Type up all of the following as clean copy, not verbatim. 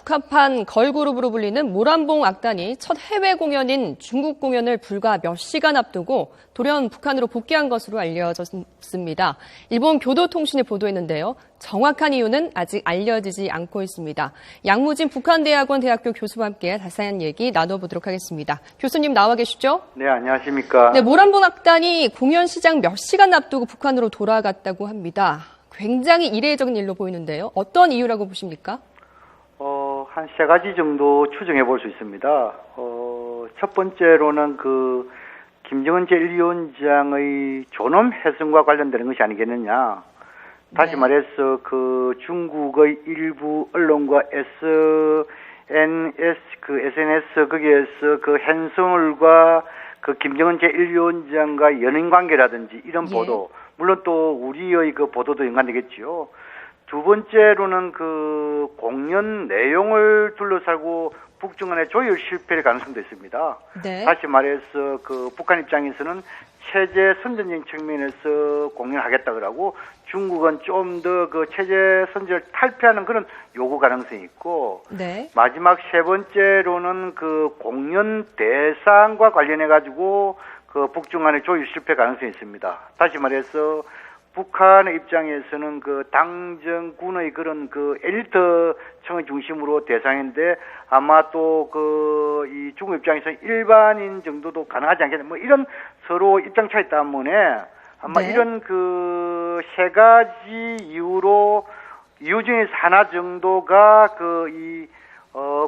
북한판 걸그룹으로 불리는 모란봉 악단이 첫 해외 공연인 중국 공연을 불과 몇 시간 앞두고 돌연 북한으로 복귀한 것으로 알려졌습니다. 일본 교도통신이 보도했는데요. 정확한 이유는 아직 알려지지 않고 있습니다. 양무진 북한대학원 대학교 교수와 함께 자세한 얘기 나눠보도록 하겠습니다. 교수님 나와 계시죠? 네, 안녕하십니까. 네, 모란봉 악단이 공연 시작 몇 시간 앞두고 북한으로 돌아갔다고 합니다. 굉장히 이례적인 일로 보이는데요. 어떤 이유라고 보십니까? 한 세 가지 정도 추정해 볼 수 있습니다. 첫 번째로는 김정은 제1위원장의 존엄 훼손과 관련되는 것이 아니겠느냐. 다시 말해서 중국의 일부 언론과 SNS 거기에서 헨성울과 김정은 제1위원장과 연인 관계라든지 이런 보도, 물론 또 우리의 보도도 연관되겠지요. 두 번째로는 공연 내용을 둘러싸고 북중 간의 조율 실패의 가능성도 있습니다. 네. 다시 말해서 북한 입장에서는 체제 선전적인 측면에서 공연하겠다 그러고 중국은 좀 더 체제 선전을 탈피하는 그런 요구 가능성이 있고, 네. 마지막 세 번째로는 공연 대상과 관련해 가지고 북중 간의 조율 실패 가능성이 있습니다. 다시 말해서 북한의 입장에서는 당정군의 그런 엘리트층의 중심으로 대상인데, 아마 또 이 중국 입장에서는 일반인 정도도 가능하지 않겠냐, 이런 서로 입장 차이 때문에 아마 네. 이런 세 가지 이유 중에서 하나 정도가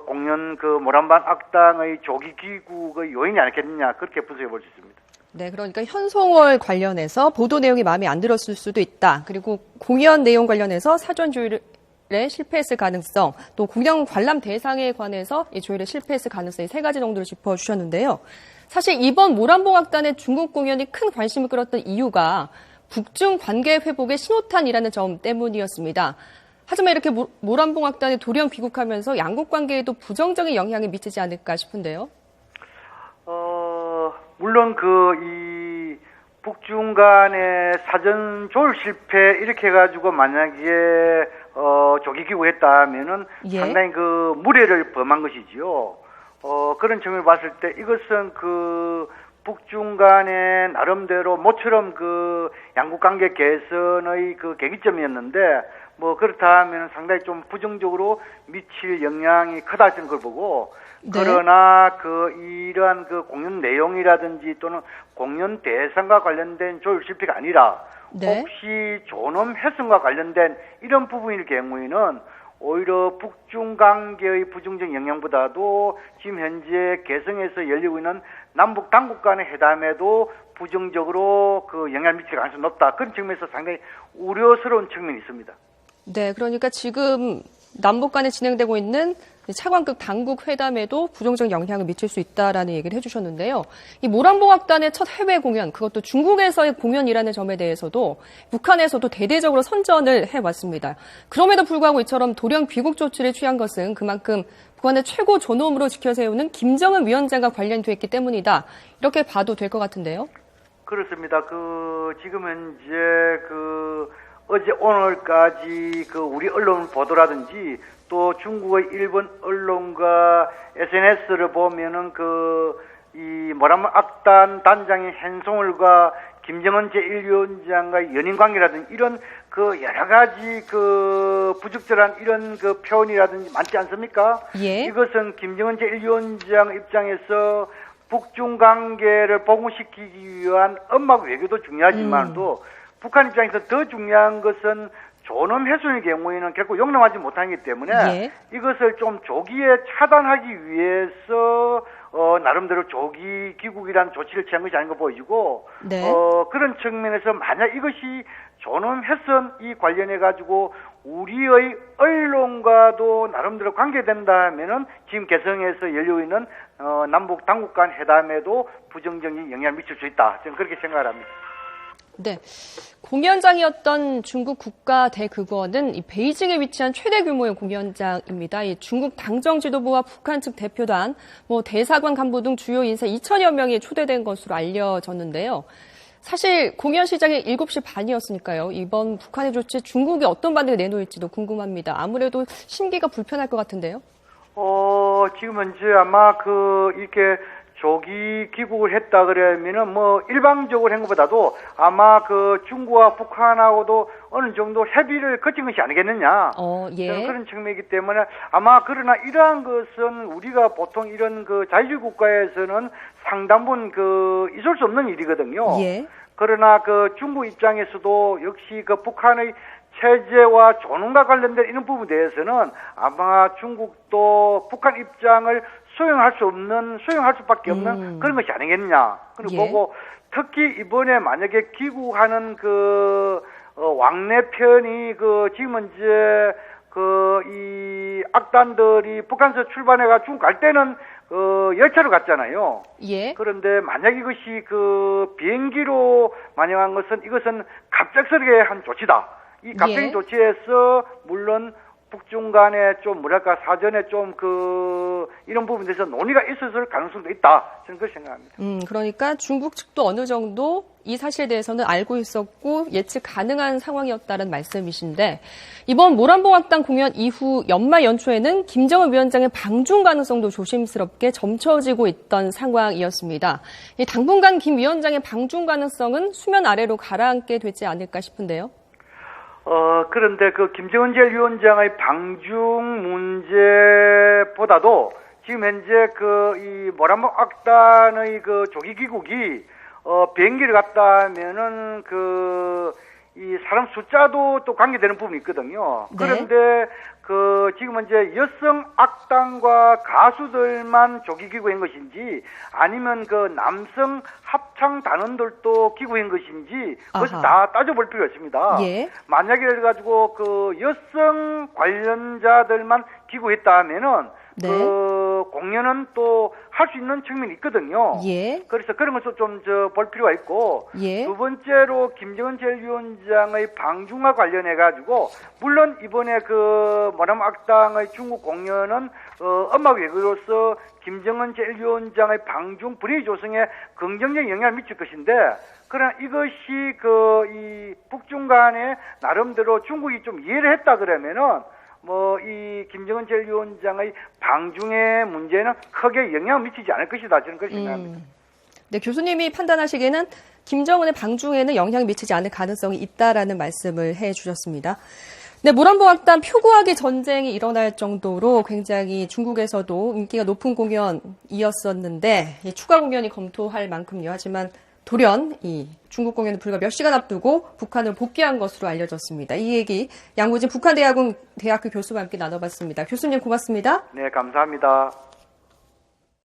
공연 모란봉 악당의 조기 귀국의 요인이 아니겠느냐, 그렇게 분석해 볼 수 있습니다. 네, 그러니까 현송월 관련해서 보도 내용이 마음에 안 들었을 수도 있다. 그리고 공연 내용 관련해서 사전 조율에 실패했을 가능성, 또 공연 관람 대상에 관해서 이 조율에 실패했을 가능성이 세 가지 정도를 짚어주셨는데요. 사실 이번 모란봉 악단의 중국 공연이 큰 관심을 끌었던 이유가 북중 관계 회복의 신호탄이라는 점 때문이었습니다. 하지만 이렇게 모란봉 악단이 돌연 귀국하면서 양국 관계에도 부정적인 영향이 미치지 않을까 싶은데요. 물론 이 북중 간의 사전 조율 실패 이렇게 해가지고 만약에 조기 귀국했다 하면은 상당히 무례를 범한 것이지요. 그런 측면을 봤을 때 이것은 북중 간의 나름대로 모처럼 양국 관계 개선의 계기점이었는데, 그렇다 하면 상당히 좀 부정적으로 미칠 영향이 크다 저는 걸 보고, 네. 그러나 이러한 공연 내용이라든지 또는 공연 대상과 관련된 조율 실패가 아니라, 네. 혹시 존엄 훼손과 관련된 이런 부분일 경우에는 오히려 북중 관계의 부정적 영향보다도 지금 현재 개성에서 열리고 있는 남북 당국 간의 회담에도 부정적으로 영향을 미칠 가능성이 높다. 그런 측면에서 상당히 우려스러운 측면이 있습니다. 네, 그러니까 지금 남북 간에 진행되고 있는 차관급 당국 회담에도 부정적 영향을 미칠 수 있다라는 얘기를 해주셨는데요. 이 모란봉 악단의 첫 해외 공연, 그것도 중국에서의 공연이라는 점에 대해서도 북한에서도 대대적으로 선전을 해왔습니다. 그럼에도 불구하고 이처럼 돌연 귀국 조치를 취한 것은 그만큼 북한의 최고 존엄으로 지켜세우는 김정은 위원장과 관련돼 있기 때문이다. 이렇게 봐도 될 것 같은데요. 그렇습니다. 지금 현재 어제 오늘까지 우리 언론 보도라든지 또 중국의 일본 언론과 SNS를 보면은 이 모란봉 악단 단장인 헨송울과 김정은 제1위원장과의 연인 관계라든지 이런 여러 가지 부적절한 이런 표현이라든지 많지 않습니까? 예. 이것은 김정은 제1위원장 입장에서 북중 관계를 복원시키기 위한 엄막 외교도 중요하지만도 북한 입장에서 더 중요한 것은 존엄 훼손의 경우에는 결국 용납하지 못하기 때문에 이것을 좀 조기에 차단하기 위해서 나름대로 조기 귀국이라는 조치를 취한 것이 아닌가 보여지고, 네. 그런 측면에서 만약 이것이 존엄 훼손이 관련해 가지고 우리의 언론과도 나름대로 관계된다 하면은 지금 개성에서 열리고 있는 남북 당국 간 회담에도 부정적인 영향을 미칠 수 있다. 저는 그렇게 생각을 합니다. 네. 공연장이었던 중국 국가대극원은 이 베이징에 위치한 최대 규모의 공연장입니다. 이 중국 당정 지도부와 북한 측 대표단, 대사관 간부 등 주요 인사 2천여 명이 초대된 것으로 알려졌는데요. 사실 공연 시작이 7시 반이었으니까요. 이번 북한의 조치 중국이 어떤 반응을 내놓을지도 궁금합니다. 아무래도 심기가 불편할 것 같은데요. 지금 현재 아마 이렇게 조기 귀국을 했다 그러면은 일방적으로 한 것보다도 아마 중국과 북한하고도 어느 정도 협의를 거친 것이 아니겠느냐. 예. 그런 측면이기 때문에 아마 그러나 이러한 것은 우리가 보통 이런 자유주의 국가에서는 상당분 있을 수 없는 일이거든요. 예. 그러나 중국 입장에서도 역시 북한의 체제와 존엄과 관련된 이런 부분에 대해서는 아마 중국도 북한 입장을 수용할 수밖에 없는 그런 것이 아니겠냐. 그리고 보고 특히 이번에 만약에 귀국하는 왕래편이 지금 현재 이 악단들이 북한에서 출발해가 중국 갈 때는 열차로 갔잖아요. 예. 그런데 만약 이것이 비행기로 만약한 것은 이것은 갑작스럽게 한 조치다. 이 갑작스러운 조치에서 물론 북중 간에 좀 사전에 좀 이런 부분에 대해서 논의가 있었을 가능성도 있다. 저는 그렇게 생각합니다. 그러니까 중국 측도 어느 정도 이 사실에 대해서는 알고 있었고 예측 가능한 상황이었다는 말씀이신데 이번 모란봉학당 공연 이후 연말 연초에는 김정은 위원장의 방중 가능성도 조심스럽게 점쳐지고 있던 상황이었습니다. 당분간 김 위원장의 방중 가능성은 수면 아래로 가라앉게 되지 않을까 싶은데요. 그런데 김정은 제1위원장의 방중 문제보다도 지금 현재 이 모란봉학단의 조기 귀국이 비행기를 갔다 하면은 이 사람 숫자도 또 관계되는 부분이 있거든요. 네. 그런데 지금 현재 여성 악단과 가수들만 조기 귀국한 것인지 아니면 남성 합창 단원들도 귀국한 것인지 그것을 다 따져볼 필요가 있습니다. 예. 만약에 그래가지고 여성 관련자들만 귀국했다 하면은 네. 공연은 또 할 수 있는 측면이 있거든요. 예. 그래서 그런 것도 좀 볼 필요가 있고 예. 두 번째로 김정은 제1위원장의 방중과 관련해가지고 물론 이번에 모란봉학당의 중국 공연은 음악 외교로서 김정은 제1위원장의 방중 분위기 조성에 긍정적인 영향을 미칠 것인데 그러나 이것이 이 북중 간에 나름대로 중국이 좀 이해를 했다 그러면은 이 김정은 제1위원장의 방중의 문제는 크게 영향을 미치지 않을 것이다. 저는 그렇게 생각합니다. 네, 교수님이 판단하시기에는 김정은의 방중에는 영향을 미치지 않을 가능성이 있다라는 말씀을 해주셨습니다. 네, 모란봉학당 표구하기 전쟁이 일어날 정도로 굉장히 중국에서도 인기가 높은 공연이었었는데 추가 공연이 검토할 만큼요. 하지만 돌연 이 중국 공연을 불과 몇 시간 앞두고 북한을 복귀한 것으로 알려졌습니다. 이 얘기 양구진 북한대학원 대학교 교수와 함께 나눠봤습니다. 교수님 고맙습니다. 네, 감사합니다.